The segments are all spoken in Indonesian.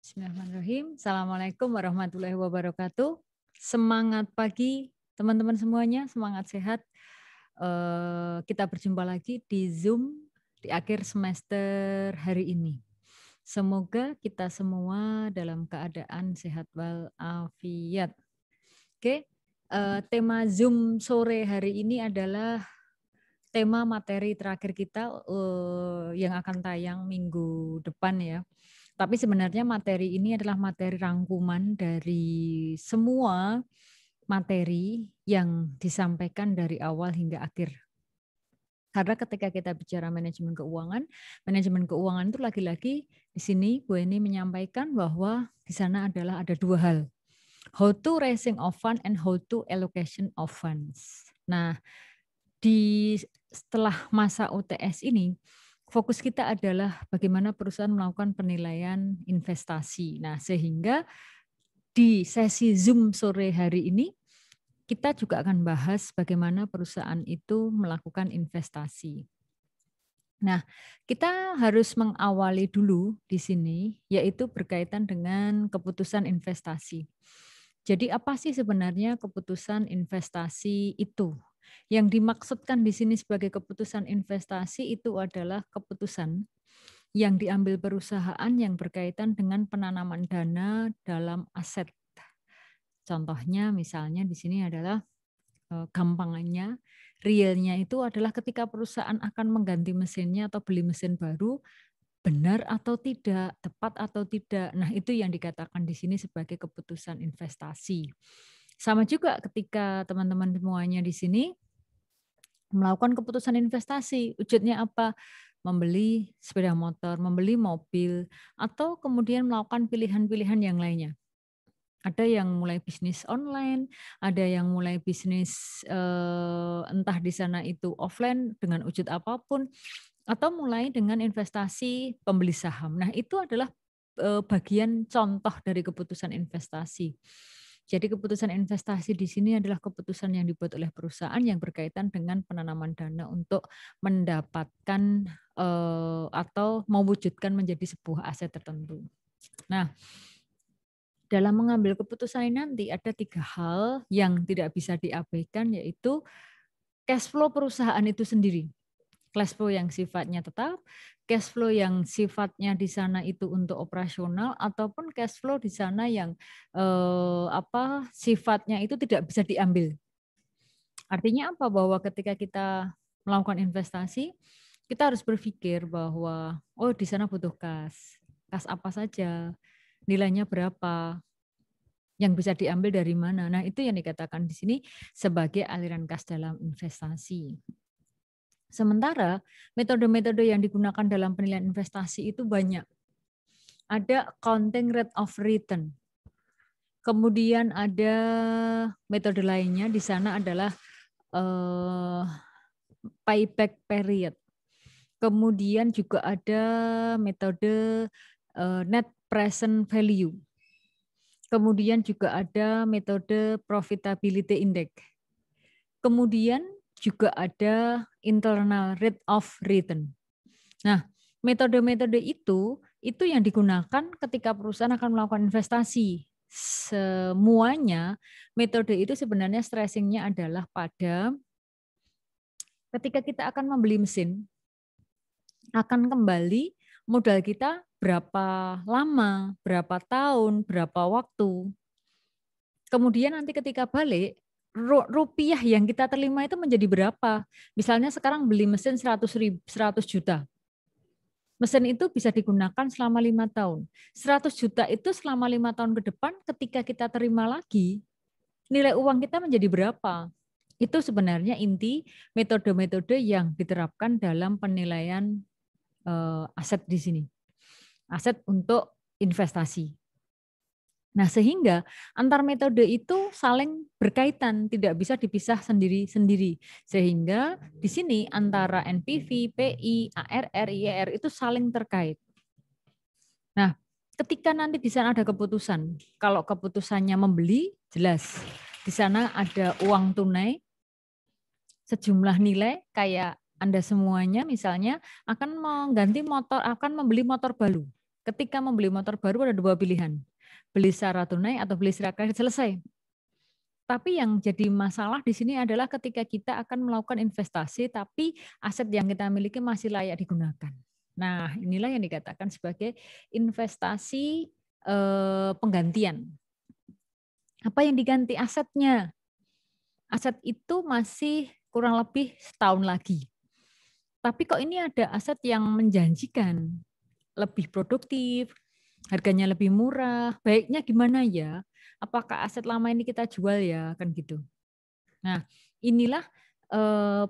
Bismillahirrahmanirrahim. Assalamualaikum warahmatullahi wabarakatuh. Semangat pagi teman-teman semuanya, semangat sehat. Kita berjumpa lagi di Zoom di akhir semester hari ini. Semoga kita semua dalam keadaan sehat walafiat. Oke, tema Zoom sore hari ini adalah tema materi terakhir kita yang akan tayang minggu depan ya. Tapi sebenarnya materi ini adalah materi rangkuman dari semua materi yang disampaikan dari awal hingga akhir. Karena ketika kita bicara manajemen keuangan itu lagi-lagi di sini Bu Eni menyampaikan bahwa di sana adalah ada dua hal. How to raising of fund and how to allocation of funds. Nah, setelah masa UTS ini fokus kita adalah bagaimana perusahaan melakukan penilaian investasi. Nah, sehingga di sesi Zoom sore hari ini kita juga akan bahas bagaimana perusahaan itu melakukan investasi. Nah, kita harus mengawali dulu di sini yaitu berkaitan dengan keputusan investasi. Jadi apa sih sebenarnya keputusan investasi itu? Yang dimaksudkan di sini sebagai keputusan investasi itu adalah keputusan yang diambil perusahaan yang berkaitan dengan penanaman dana dalam aset. Contohnya misalnya di sini adalah gampangannya, realnya itu adalah ketika perusahaan akan mengganti mesinnya atau beli mesin baru, benar atau tidak, tepat atau tidak. Nah, itu yang dikatakan di sini sebagai keputusan investasi. Sama juga ketika teman-teman semuanya di sini melakukan keputusan investasi. Wujudnya apa? Membeli sepeda motor, membeli mobil, atau kemudian melakukan pilihan-pilihan yang lainnya. Ada yang mulai bisnis online, ada yang mulai bisnis entah di sana itu offline dengan wujud apapun, atau mulai dengan investasi pembeli saham. Nah, itu adalah bagian contoh dari keputusan investasi. Jadi keputusan investasi di sini adalah keputusan yang dibuat oleh perusahaan yang berkaitan dengan penanaman dana untuk mendapatkan atau mewujudkan menjadi sebuah aset tertentu. Nah, dalam mengambil keputusan ini nanti ada 3 hal yang tidak bisa diabaikan yaitu cash flow perusahaan itu sendiri. Cash flow yang sifatnya tetap, cash flow yang sifatnya di sana itu untuk operasional ataupun cash flow di sana yang sifatnya itu tidak bisa diambil. Artinya apa? Bahwa ketika kita melakukan investasi, kita harus berpikir bahwa oh di sana butuh kas. Kas apa saja? Nilainya berapa? Yang bisa diambil dari mana? Nah, itu yang dikatakan di sini sebagai aliran kas dalam investasi. Sementara metode-metode yang digunakan dalam penilaian investasi itu banyak. Ada accounting rate of return. Kemudian ada metode lainnya di sana adalah payback period. Kemudian juga ada metode net present value. Kemudian juga ada metode profitability index. Kemudian juga ada internal rate of return. Nah, metode-metode itu yang digunakan ketika perusahaan akan melakukan investasi. Semuanya metode itu sebenarnya stressingnya adalah pada ketika kita akan membeli mesin, akan kembali modal kita berapa lama, berapa tahun, berapa waktu. Kemudian nanti ketika balik, rupiah yang kita terima itu menjadi berapa. Misalnya sekarang beli mesin 100 juta. Mesin itu bisa digunakan selama 5 tahun. 100 juta itu selama 5 tahun ke depan ketika kita terima lagi, nilai uang kita menjadi berapa. Itu sebenarnya inti metode-metode yang diterapkan dalam penilaian aset di sini. Aset untuk investasi. Nah, sehingga antar metode itu saling berkaitan, tidak bisa dipisah sendiri-sendiri. Sehingga di sini antara NPV, PI, ARR, IRR itu saling terkait. Nah, ketika nanti di sana ada keputusan, kalau keputusannya membeli, jelas. Di sana ada uang tunai, sejumlah nilai kayak Anda semuanya misalnya akan mengganti motor, akan membeli motor baru. Ketika membeli motor baru ada dua pilihan. Beli secara tunai atau beli secara kredit, selesai. Tapi yang jadi masalah di sini adalah ketika kita akan melakukan investasi tapi aset yang kita miliki masih layak digunakan. Nah, inilah yang dikatakan sebagai investasi penggantian. Apa yang diganti? Asetnya. Aset itu masih kurang lebih setahun lagi. Tapi kok ini ada aset yang menjanjikan, lebih produktif, harganya lebih murah, baiknya gimana ya? Apakah aset lama ini kita jual ya? Kan gitu. Nah, inilah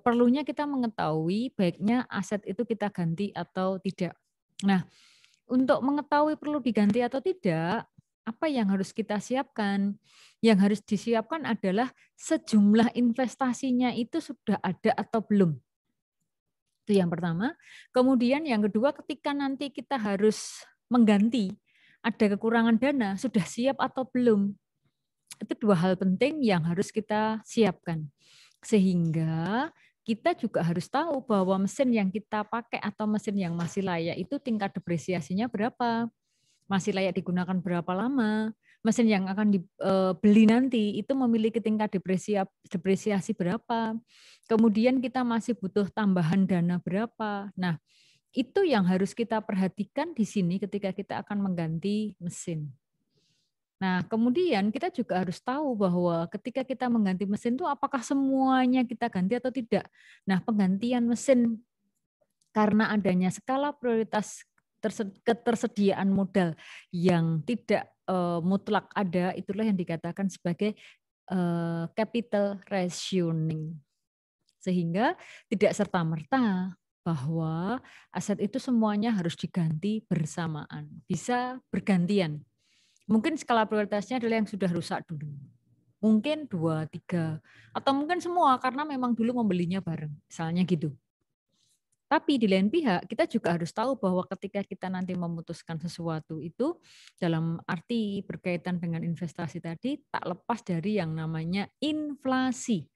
perlunya kita mengetahui baiknya aset itu kita ganti atau tidak. Nah, untuk mengetahui perlu diganti atau tidak, apa yang harus kita siapkan? Yang harus disiapkan adalah sejumlah investasinya itu sudah ada atau belum. Itu yang pertama. Kemudian yang kedua, ketika nanti kita harus mengganti, ada kekurangan dana, sudah siap atau belum? Itu dua hal penting yang harus kita siapkan. Sehingga kita juga harus tahu bahwa mesin yang kita pakai atau mesin yang masih layak itu tingkat depresiasinya berapa, masih layak digunakan berapa lama, mesin yang akan dibeli nanti itu memiliki tingkat depresiasi berapa, kemudian kita masih butuh tambahan dana berapa. Nah, itu yang harus kita perhatikan di sini ketika kita akan mengganti mesin. Nah, kemudian kita juga harus tahu bahwa ketika kita mengganti mesin itu apakah semuanya kita ganti atau tidak. Nah, penggantian mesin karena adanya skala prioritas ketersediaan modal yang tidak mutlak ada, itulah yang dikatakan sebagai capital rationing. Sehingga tidak serta-merta bahwa aset itu semuanya harus diganti bersamaan. Bisa bergantian. Mungkin skala prioritasnya adalah yang sudah rusak dulu. Mungkin 2, 3, atau mungkin semua karena memang dulu membelinya bareng. Misalnya gitu. Tapi di lain pihak kita juga harus tahu bahwa ketika kita nanti memutuskan sesuatu itu dalam arti berkaitan dengan investasi tadi tak lepas dari yang namanya inflasi.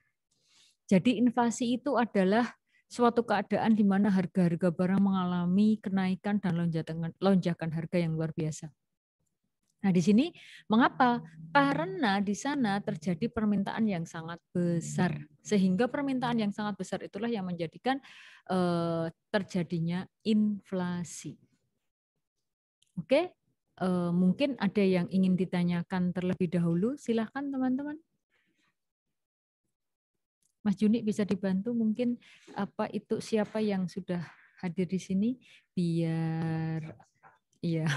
Jadi inflasi itu adalah suatu keadaan di mana harga-harga barang mengalami kenaikan dan lonjakan harga yang luar biasa. Nah, di sini mengapa? Karena di sana terjadi permintaan yang sangat besar. Sehingga permintaan yang sangat besar itulah yang menjadikan terjadinya inflasi. Oke, mungkin ada yang ingin ditanyakan terlebih dahulu. Silahkan teman-teman. Mas Juni bisa dibantu mungkin apa itu siapa yang sudah hadir di sini biar iya.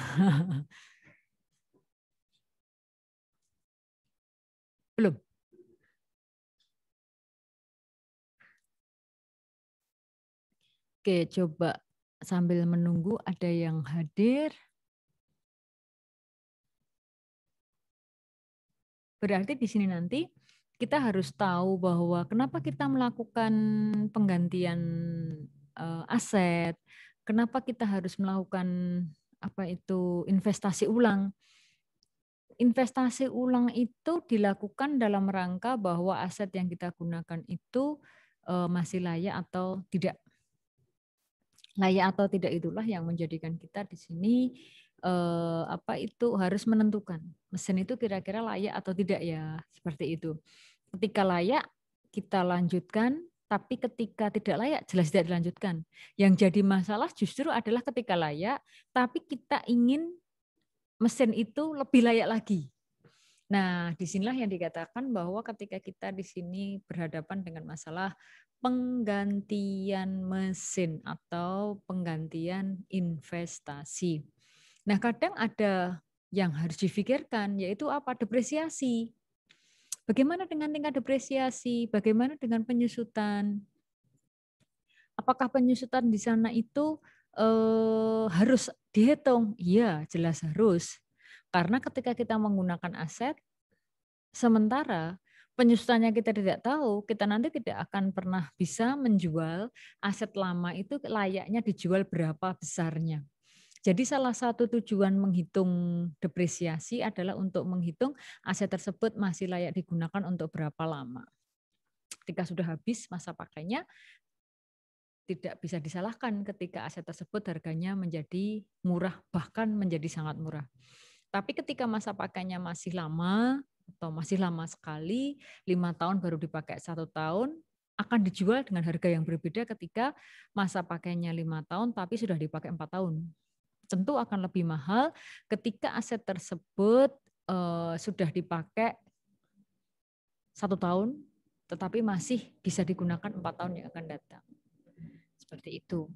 Belum. Oke, coba sambil menunggu ada yang hadir. Berarti di sini nanti kita harus tahu bahwa kenapa kita melakukan penggantian aset, kenapa kita harus melakukan apa itu investasi ulang. Investasi ulang itu dilakukan dalam rangka bahwa aset yang kita gunakan itu masih layak atau tidak. Layak atau tidak itulah yang menjadikan kita di sini apa itu harus menentukan mesin itu kira-kira layak atau tidak ya, seperti itu. Ketika layak kita lanjutkan, tapi ketika tidak layak jelas tidak dilanjutkan. Yang jadi masalah justru adalah ketika layak tapi kita ingin mesin itu lebih layak lagi. Nah, disinilah yang dikatakan bahwa ketika kita di sini berhadapan dengan masalah penggantian mesin atau penggantian investasi. Nah, kadang ada yang harus difikirkan, yaitu apa? Depresiasi. Bagaimana dengan tingkat depresiasi? Bagaimana dengan penyusutan? Apakah penyusutan di sana itu harus dihitung? Iya, jelas harus. Karena ketika kita menggunakan aset, sementara penyusutannya kita tidak tahu, kita nanti tidak akan pernah bisa menjual aset lama itu layaknya dijual berapa besarnya. Jadi salah satu tujuan menghitung depresiasi adalah untuk menghitung aset tersebut masih layak digunakan untuk berapa lama. Ketika sudah habis masa pakainya, tidak bisa disalahkan ketika aset tersebut harganya menjadi murah, bahkan menjadi sangat murah. Tapi ketika masa pakainya masih lama atau masih lama sekali, 5 tahun baru dipakai 1 tahun, akan dijual dengan harga yang berbeda ketika masa pakainya 5 tahun tapi sudah dipakai 4 tahun. Tentu akan lebih mahal ketika aset tersebut sudah dipakai 1 tahun, tetapi masih bisa digunakan 4 tahun yang akan datang. Seperti itu.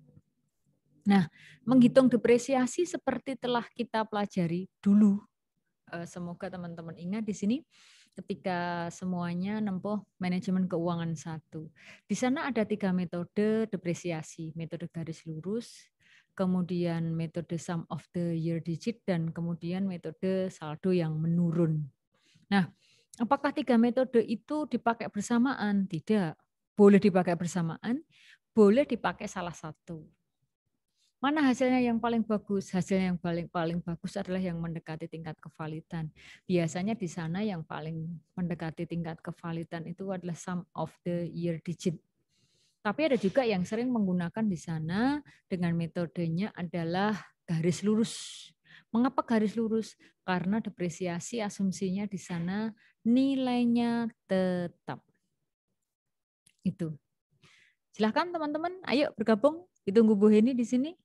Nah, menghitung depresiasi seperti telah kita pelajari dulu. Semoga teman-teman ingat di sini ketika semuanya nempuh manajemen keuangan 1. Di sana ada 3 metode depresiasi, metode garis lurus, kemudian metode sum of the year digit, dan kemudian metode saldo yang menurun. Nah, apakah 3 metode itu dipakai bersamaan? Tidak. Boleh dipakai bersamaan, boleh dipakai salah satu. Mana hasilnya yang paling bagus? Hasilnya yang paling bagus adalah yang mendekati tingkat kevalidan. Biasanya di sana yang paling mendekati tingkat kevalidan itu adalah sum of the year digit. Tapi ada juga yang sering menggunakan di sana dengan metodenya adalah garis lurus. Mengapa garis lurus? Karena depresiasi asumsinya di sana nilainya tetap. Itu. Silahkan teman-teman, ayo bergabung. Ditunggu Bu Heni di sini.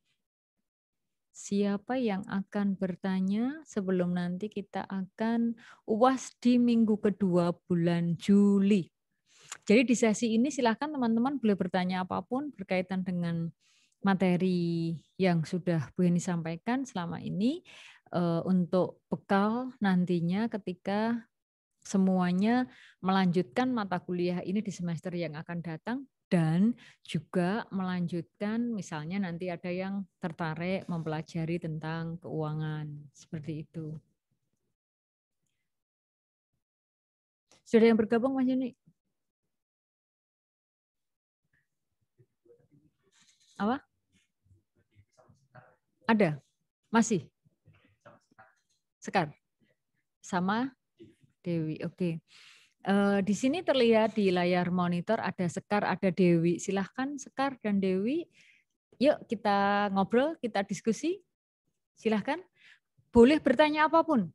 Siapa yang akan bertanya sebelum nanti kita akan UAS di minggu kedua bulan Juli. Jadi di sesi ini silakan teman-teman boleh bertanya apapun berkaitan dengan materi yang sudah Bu Heni sampaikan selama ini untuk bekal nantinya ketika semuanya melanjutkan mata kuliah ini di semester yang akan datang, dan juga melanjutkan misalnya nanti ada yang tertarik mempelajari tentang keuangan. Seperti itu. Sudah yang bergabung Mas Yuni? Apa? Ada? Masih? Sekar? Sama Dewi, oke. Di sini terlihat di layar monitor ada Sekar, ada Dewi. Silahkan Sekar dan Dewi, yuk kita ngobrol, kita diskusi. Silahkan. Boleh bertanya apapun.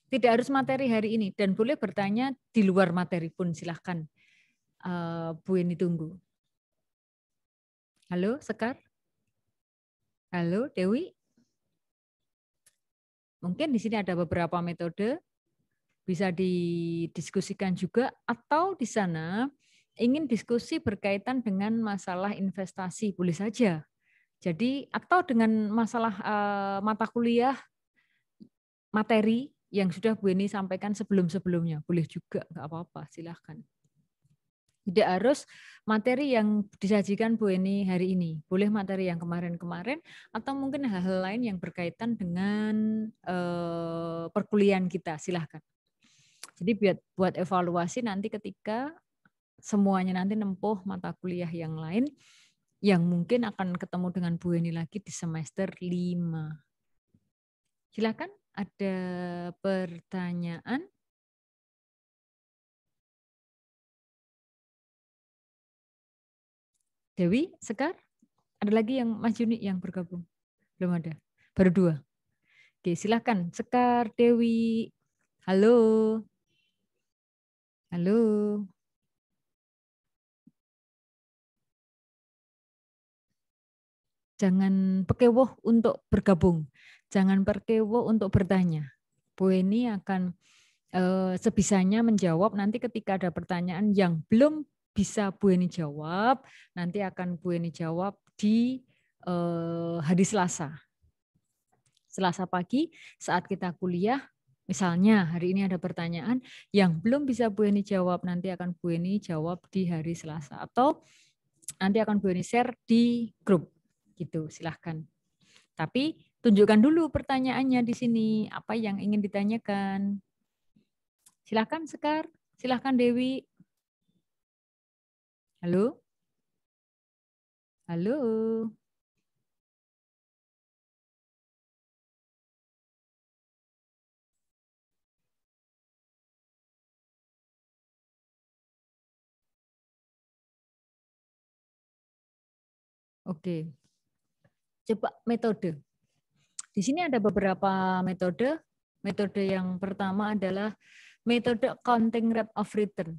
Tidak harus materi hari ini, dan boleh bertanya di luar materi pun, silahkan. Bu Eni tunggu. Halo, Sekar? Halo, Dewi? Mungkin di sini ada beberapa metode, bisa didiskusikan juga, atau di sana ingin diskusi berkaitan dengan masalah investasi, boleh saja. Jadi, atau dengan masalah mata kuliah, materi yang sudah Bu Eni sampaikan sebelum-sebelumnya, boleh juga, nggak apa-apa, silahkan. Tidak harus materi yang disajikan Bu Eni hari ini. Boleh materi yang kemarin-kemarin atau mungkin hal-hal lain yang berkaitan dengan perkuliahan kita. Silahkan. Jadi buat evaluasi nanti ketika semuanya nanti nempuh mata kuliah yang lain yang mungkin akan ketemu dengan Bu Eni lagi di semester 5. Silahkan, ada pertanyaan? Dewi, Sekar? Ada lagi yang Mas Juni yang bergabung? Belum ada? Baru 2? Oke, silahkan. Sekar, Dewi. Halo. Halo. Jangan pekewoh untuk bergabung. Jangan perkewoh untuk bertanya. Bu Eni akan sebisanya menjawab nanti ketika ada pertanyaan yang belum bisa Bu Eni jawab, nanti akan Bu Eni jawab di hari Selasa. Selasa pagi saat kita kuliah, misalnya hari ini ada pertanyaan yang belum bisa Bu Eni jawab, nanti akan Bu Eni jawab di hari Selasa. Atau nanti akan Bu Eni share di grup. Gitu, silahkan. Tapi tunjukkan dulu pertanyaannya di sini, apa yang ingin ditanyakan. Silahkan Sekar, silahkan Dewi. Halo? Halo? Oke. Coba metode. Di sini ada beberapa metode. Metode yang pertama adalah metode accounting rate of return.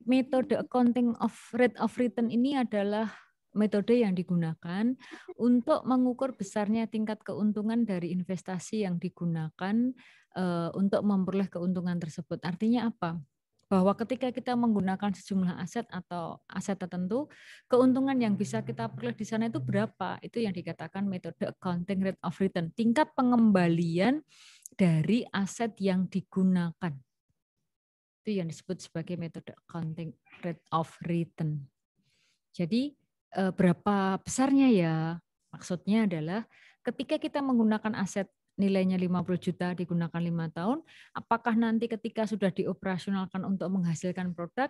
Metode accounting of rate of return ini adalah metode yang digunakan untuk mengukur besarnya tingkat keuntungan dari investasi yang digunakan untuk memperoleh keuntungan tersebut. Artinya apa? Bahwa ketika kita menggunakan sejumlah aset atau aset tertentu, keuntungan yang bisa kita peroleh di sana itu berapa? Itu yang dikatakan metode accounting rate of return, tingkat pengembalian dari aset yang digunakan. Itu yang disebut sebagai metode accounting rate of return. Jadi berapa besarnya ya? Maksudnya adalah ketika kita menggunakan aset nilainya 50 juta digunakan 5 tahun, apakah nanti ketika sudah dioperasionalkan untuk menghasilkan produk,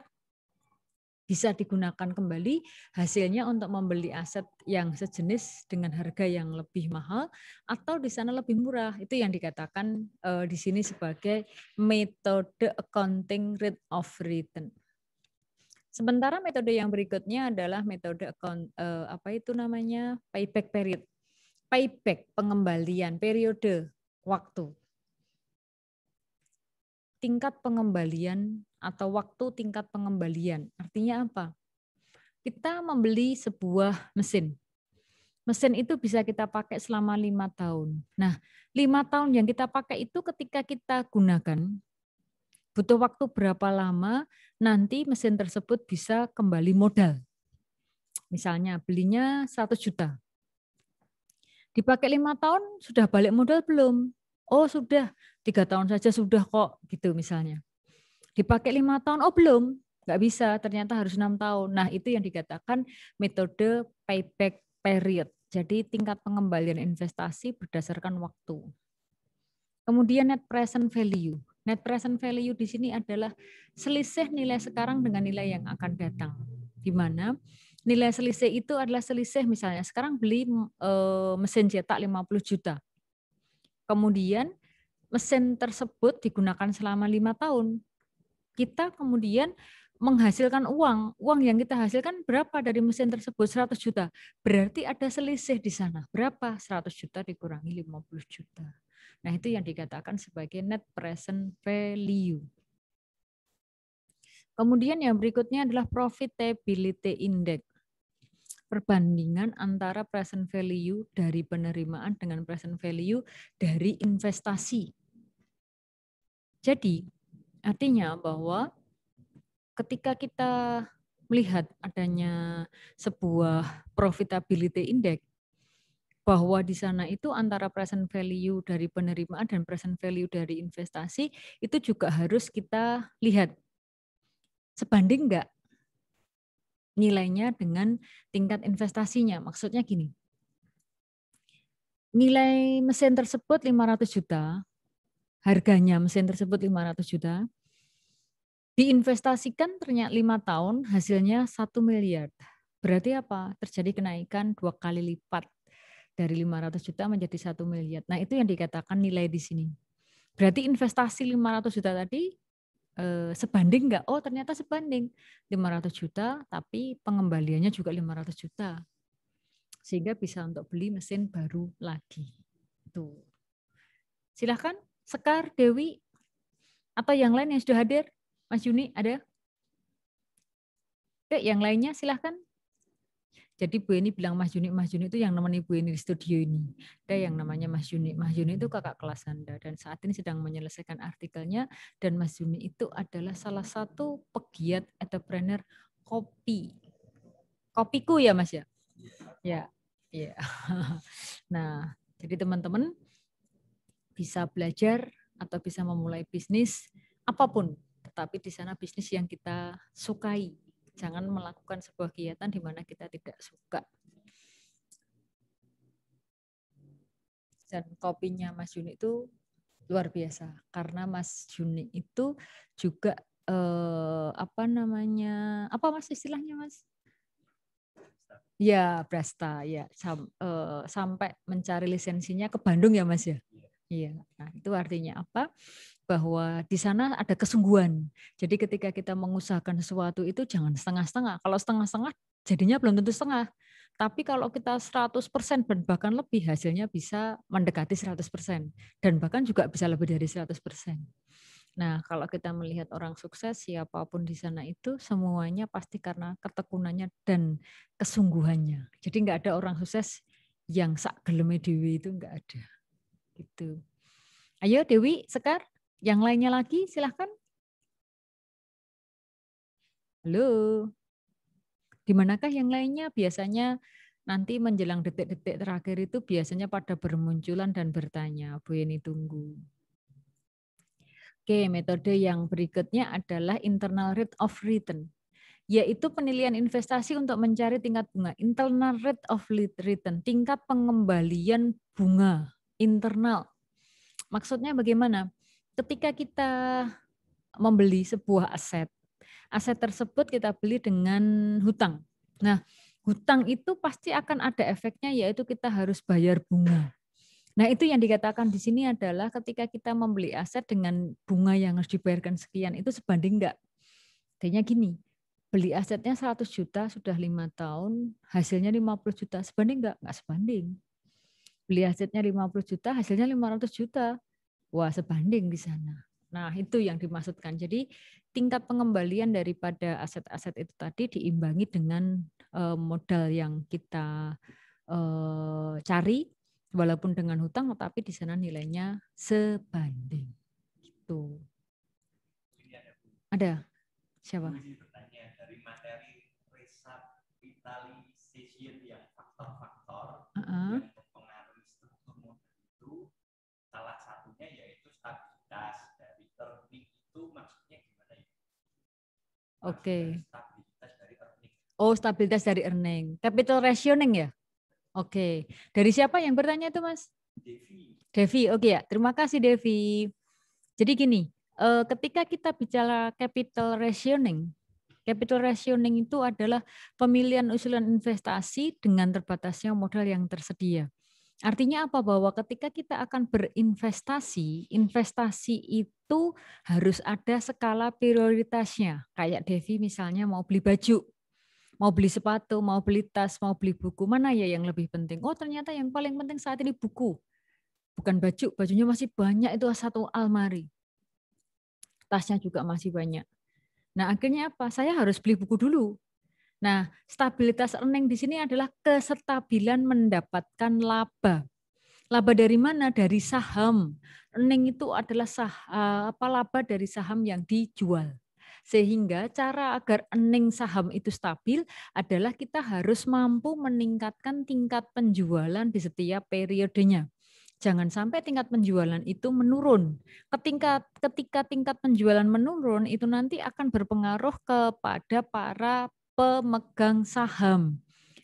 bisa digunakan kembali hasilnya untuk membeli aset yang sejenis dengan harga yang lebih mahal atau di sana lebih murah. Itu yang dikatakan di sini sebagai metode accounting rate of return. Sementara metode yang berikutnya adalah metode payback period. Payback, pengembalian, periode, waktu. Tingkat pengembalian atau waktu tingkat pengembalian. Artinya apa? Kita membeli sebuah mesin. Mesin itu bisa kita pakai selama 5 tahun. Nah, 5 tahun yang kita pakai itu ketika kita gunakan, butuh waktu berapa lama nanti mesin tersebut bisa kembali modal. Misalnya belinya 100 juta. Dipakai 5 tahun, sudah balik modal belum? Oh sudah, 3 tahun saja sudah kok, gitu misalnya. Dipakai 5 tahun, oh belum, nggak bisa, ternyata harus 6 tahun. Nah itu yang dikatakan metode payback period. Jadi tingkat pengembalian investasi berdasarkan waktu. Kemudian net present value. Net present value di sini adalah selisih nilai sekarang dengan nilai yang akan datang. Di mana nilai selisih itu adalah selisih misalnya sekarang beli mesin cetak 50 juta. Kemudian mesin tersebut digunakan selama 5 tahun. Kita kemudian menghasilkan uang. Uang yang kita hasilkan berapa dari mesin tersebut? 100 juta. Berarti ada selisih di sana. Berapa? 100 juta dikurangi 50 juta. Nah, itu yang dikatakan sebagai net present value. Kemudian yang berikutnya adalah profitability index. Perbandingan antara present value dari penerimaan dengan present value dari investasi. Jadi, artinya bahwa ketika kita melihat adanya sebuah profitability index, bahwa di sana itu antara present value dari penerimaan dan present value dari investasi itu juga harus kita lihat sebanding enggak nilainya dengan tingkat investasinya. Maksudnya gini, nilai mesin tersebut 500 juta, harganya mesin tersebut 500 juta, diinvestasikan ternyata 5 tahun hasilnya 1 miliar. Berarti apa? Terjadi kenaikan 2 kali lipat dari 500 juta menjadi 1 miliar. Nah itu yang dikatakan nilai di sini. Berarti investasi 500 juta tadi sebanding enggak? Oh ternyata sebanding 500 juta tapi pengembaliannya juga 500 juta. Sehingga bisa untuk beli mesin baru lagi. Tuh. Silahkan Sekar, Dewi, atau yang lain yang sudah hadir. Mas Juni ada? Oke, yang lainnya silahkan. Jadi Bu Eni bilang Mas Juni itu yang namanya Bu Eni di studio ini. Ada yang namanya Mas Juni. Mas Juni itu kakak kelas Anda dan saat ini sedang menyelesaikan artikelnya dan Mas Juni itu adalah salah satu pegiat entrepreneur kopi. Kopiku ya Mas ya? Ya. Ya. Nah, jadi teman-teman bisa belajar atau bisa memulai bisnis apapun, tetapi di sana bisnis yang kita sukai. Jangan melakukan sebuah kegiatan di mana kita tidak suka. Dan kopinya Mas Juni itu luar biasa karena Mas Juni itu juga apa Mas istilahnya Mas? Ya Brasta ya sampai mencari lisensinya ke Bandung ya Mas ya. Iya. Nah itu artinya apa? Bahwa di sana ada kesungguhan. Jadi ketika kita mengusahakan sesuatu itu jangan setengah-setengah. Kalau setengah-setengah jadinya belum tentu setengah. Tapi kalau kita 100% dan bahkan lebih, hasilnya bisa mendekati 100%. Dan bahkan juga bisa lebih dari 100%. Nah, kalau kita melihat orang sukses, siapapun di sana itu semuanya pasti karena ketekunannya dan kesungguhannya. Jadi nggak ada orang sukses yang sak geleme Dewi, itu nggak ada. Gitu. Ayo Dewi, Sekar, yang lainnya lagi silahkan. Halo. Di manakah yang lainnya? Biasanya nanti menjelang detik-detik terakhir itu biasanya pada bermunculan dan bertanya. Bu Yeni tunggu. Oke, metode yang berikutnya adalah internal rate of return, yaitu penilaian investasi untuk mencari tingkat bunga. Internal rate of return, tingkat pengembalian bunga internal. Maksudnya bagaimana? Ketika kita membeli sebuah aset, aset tersebut kita beli dengan hutang. Nah, hutang itu pasti akan ada efeknya, yaitu kita harus bayar bunga. Nah, itu yang dikatakan di sini adalah ketika kita membeli aset dengan bunga yang harus dibayarkan sekian, itu sebanding enggak? Artinya gini, beli asetnya 100 juta sudah 5 tahun, hasilnya 50 juta, sebanding enggak? Enggak sebanding. Beli asetnya 50 juta, hasilnya 500 juta. Wah, sebanding di sana. Nah, itu yang dimaksudkan. Jadi tingkat pengembalian daripada aset-aset itu tadi diimbangi dengan modal yang kita cari, walaupun dengan hutang, tetapi di sana nilainya sebanding. Gitu. Ada? Siapa? Dari materi recapitalization yang faktor-faktor yang mempengaruhi struktur modal itu, salah satunya yaitu stabilitas dari earning itu, maksudnya gimana ya? Oke. Stabilitas dari earning. Oh, stabilitas dari earning. Capital rationing ya? Oke. Dari siapa yang bertanya itu, Mas? Devi. Oke ya. Terima kasih, Devi. Jadi gini, ketika kita bicara capital rationing itu adalah pemilihan usulan investasi dengan terbatasnya modal yang tersedia. Artinya apa? Bahwa ketika kita akan berinvestasi, investasi itu harus ada skala prioritasnya. Kayak Devi misalnya mau beli baju, mau beli sepatu, mau beli tas, mau beli buku, mana ya yang lebih penting? Oh, ternyata yang paling penting saat ini buku. Bukan baju, bajunya masih banyak, itu satu almari. Tasnya juga masih banyak. Nah, akhirnya apa? Saya harus beli buku dulu. Nah, stabilitas earning di sini adalah kestabilan mendapatkan laba. Laba dari mana? Dari saham. Earning itu adalah laba dari saham yang dijual. Sehingga cara agar earning saham itu stabil adalah kita harus mampu meningkatkan tingkat penjualan di setiap periodenya. Jangan sampai tingkat penjualan itu menurun. Ketika tingkat penjualan menurun, itu nanti akan berpengaruh kepada para pemegang saham.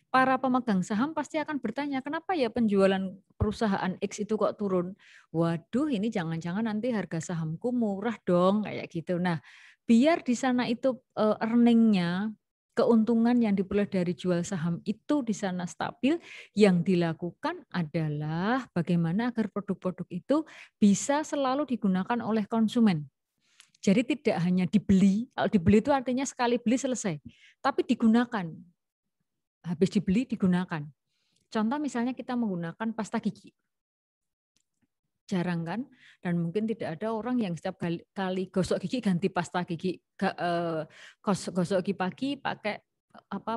Para pemegang saham pasti akan bertanya, kenapa ya penjualan perusahaan X itu kok turun? Waduh, ini jangan-jangan nanti harga sahamku murah dong, kayak gitu. Nah, biar di sana itu earningnya, keuntungan yang diperoleh dari jual saham itu di sana stabil, yang dilakukan adalah bagaimana agar produk-produk itu bisa selalu digunakan oleh konsumen. Jadi tidak hanya dibeli, kalau dibeli itu artinya sekali beli selesai, tapi digunakan. Habis dibeli digunakan. Contoh misalnya kita menggunakan pasta gigi. Jarang kan? Dan mungkin tidak ada orang yang setiap kali gosok gigi ganti pasta gigi. Gosok gigi pagi pakai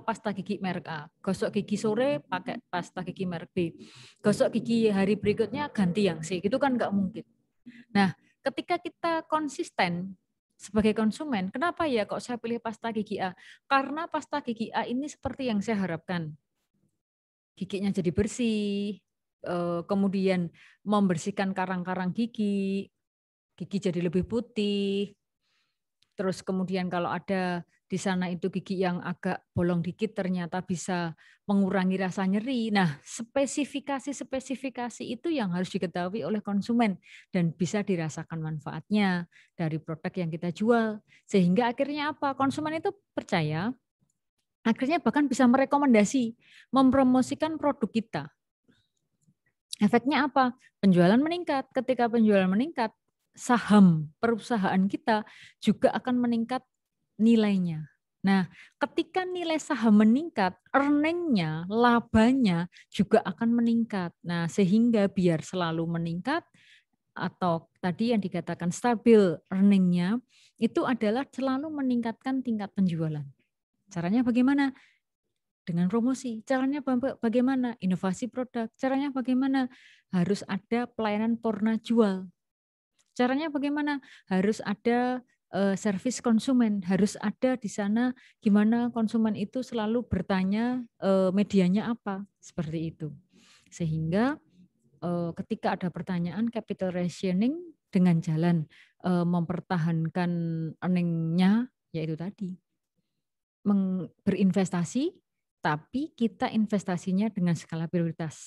pasta gigi merek A. Gosok gigi sore pakai pasta gigi merek B. Gosok gigi hari berikutnya ganti yang C. Itu kan nggak mungkin. Nah, ketika kita konsisten sebagai konsumen, kenapa ya kok saya pilih pasta gigi A? Karena pasta gigi A ini seperti yang saya harapkan. Giginya jadi bersih, kemudian membersihkan karang-karang gigi jadi lebih putih. Terus kemudian kalau ada di sana itu gigi yang agak bolong dikit ternyata bisa mengurangi rasa nyeri. Nah, spesifikasi itu yang harus diketahui oleh konsumen dan bisa dirasakan manfaatnya dari produk yang kita jual. Sehingga akhirnya apa? Konsumen itu percaya, akhirnya bahkan bisa merekomendasi, mempromosikan produk kita. Efeknya apa? Penjualan meningkat. Ketika penjualan meningkat, saham perusahaan kita juga akan meningkat nilainya. Nah, ketika nilai saham meningkat, earning-nya, labanya juga akan meningkat. Nah, sehingga biar selalu meningkat, atau tadi yang dikatakan stabil earning-nya, itu adalah selalu meningkatkan tingkat penjualan. Caranya bagaimana? Dengan promosi. Caranya bagaimana? Inovasi produk. Caranya bagaimana? Harus ada pelayanan porna jual. Caranya bagaimana? Harus ada servis konsumen, harus ada di sana gimana konsumen itu selalu bertanya medianya apa, seperti itu. Sehingga ketika ada pertanyaan capital rationing dengan jalan mempertahankan earning-nya, yaitu tadi berinvestasi, tapi kita investasinya dengan skala prioritas.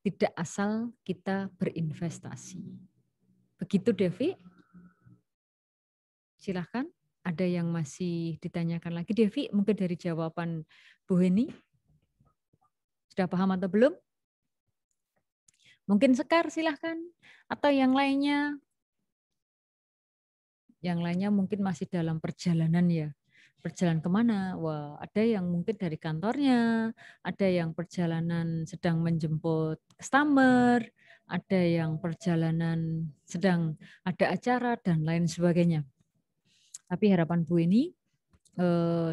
Tidak asal kita berinvestasi. Begitu Devi? Silahkan, ada yang masih ditanyakan lagi. Devi, mungkin dari jawaban Bu Heni, sudah paham atau belum? Mungkin Sekar, silahkan. Atau yang lainnya? Yang lainnya mungkin masih dalam perjalanan ya. Perjalanan kemana? Wah, ada yang mungkin dari kantornya, ada yang perjalanan sedang menjemput customer, ada yang perjalanan sedang ada acara, dan lain sebagainya. Tapi harapan Bu ini,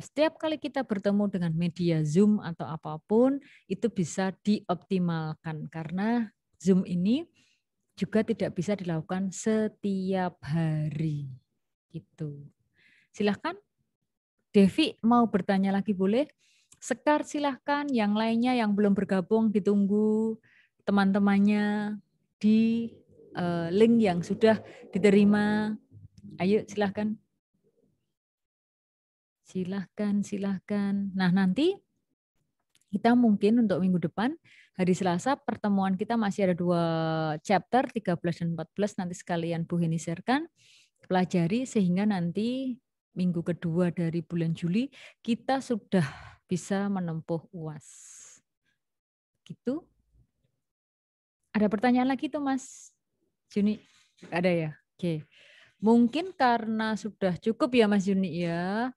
setiap kali kita bertemu dengan media Zoom atau apapun, itu bisa dioptimalkan. Karena Zoom ini juga tidak bisa dilakukan setiap hari. Gitu. Silahkan, Devi mau bertanya lagi boleh? Sekar silahkan, yang lainnya yang belum bergabung ditunggu teman-temannya di link yang sudah diterima. Ayo silahkan. Silahkan. Nah nanti kita mungkin untuk minggu depan, hari Selasa pertemuan kita masih ada 2 chapter, 13 dan 14, nanti sekalian Bu Heni share-kan, pelajari sehingga nanti minggu kedua dari bulan Juli kita sudah bisa menempuh UAS. Gitu. Ada pertanyaan lagi tuh Mas Juni? Ada ya? Oke. Mungkin karena sudah cukup ya Mas Juni ya.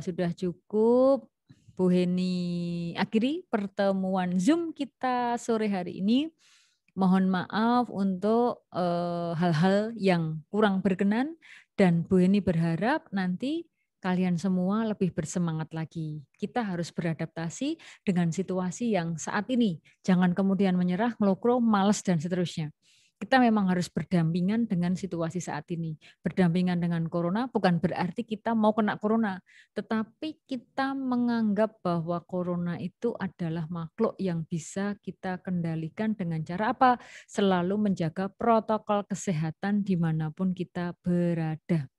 Sudah cukup. Bu Heni akhiri pertemuan Zoom kita sore hari ini. Mohon maaf untuk hal-hal yang kurang berkenan dan Bu Heni berharap nanti kalian semua lebih bersemangat lagi. Kita harus beradaptasi dengan situasi yang saat ini. Jangan kemudian menyerah, ngelokro, malas dan seterusnya. Kita memang harus berdampingan dengan situasi saat ini. Berdampingan dengan corona bukan berarti kita mau kena corona, tetapi kita menganggap bahwa corona itu adalah makhluk yang bisa kita kendalikan dengan cara apa? Selalu menjaga protokol kesehatan dimanapun kita berada.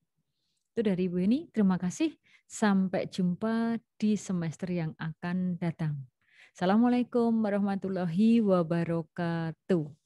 Itu dari Ibu ini. Terima kasih. Sampai jumpa di semester yang akan datang. Assalamualaikum warahmatullahi wabarakatuh.